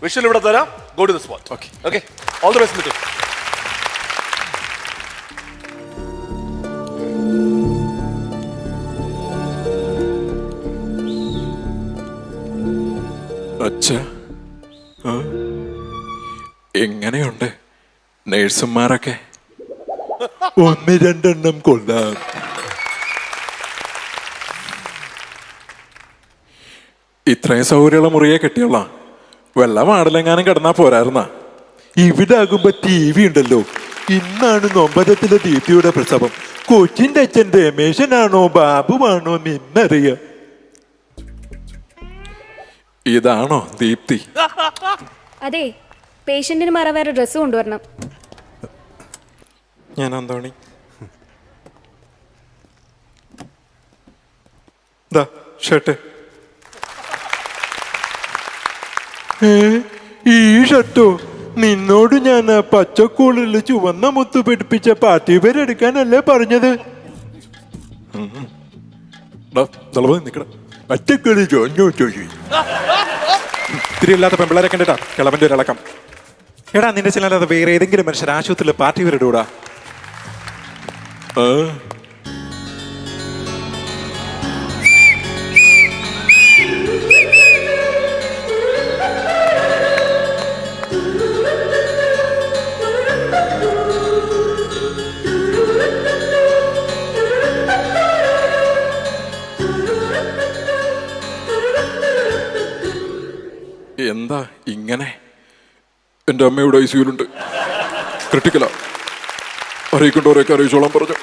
Visual ഇവിടെ തരാം. Go to the spot. Okay. Okay, all the best. അച്ഛാ, എങ്ങനെയുണ്ട് നേഴ്സുമാരൊക്കെ? ഒന്ന് രണ്ടെണ്ണം കൊള്ളാം. ഇത്രയും സൗകര്യമുള്ള മുറിയെ കെട്ടിയുള്ള വല്ല വാടലെങ്ങാനും കിടന്നാ പോരായിരുന്ന. ഇവിടെ ആകുമ്പോ TV ഉണ്ടല്ലോ. ഇന്നാണ് നൊമ്പരത്തിലെ ദീപ്തിയുടെ പ്രസവം. കൊച്ചിന്റെ അച്ഛൻ രമേശനാണോ ബാബുവാണോ നിന്നറിയാം. ഇതാണോ ദീപ്തി? അതെ, പേഷ്യന്റിന് മാറാൻ വേറെ ഡ്രസ്സ് കൊണ്ടുവരണം. ഞാൻ അന്തോണി. ഷർട്ട്. ഈ ഷർട്ടോ? നിന്നോട് ഞാൻ ആ പച്ചക്കൂളിൽ ചുവന്ന മുത്ത് പിടിപ്പിച്ച പാർട്ടി പേരെടുക്കാനല്ലേ പറഞ്ഞത്? ഇത്തിരി ഇല്ലാത്ത പെമ്പിളരെ കണ്ടിട്ടാ കിളവന്റെ ഒരു ഇളക്കം. എടാ, നിന്റെ ചിലല്ലാതെ വേറെ ഏതെങ്കിലും മനുഷ്യർ ആശുപത്രിയിൽ പാർട്ടി പേരിടൂടാ? എന്താ ഇങ്ങനെ? എൻ്റെ അമ്മയുടെ ICUലുണ്ട്, ക്രിട്ടിക്കലാ. അറിയിക്കൊണ്ടവരെയൊക്കെ അറിയിച്ചോളാൻ പറഞ്ഞു.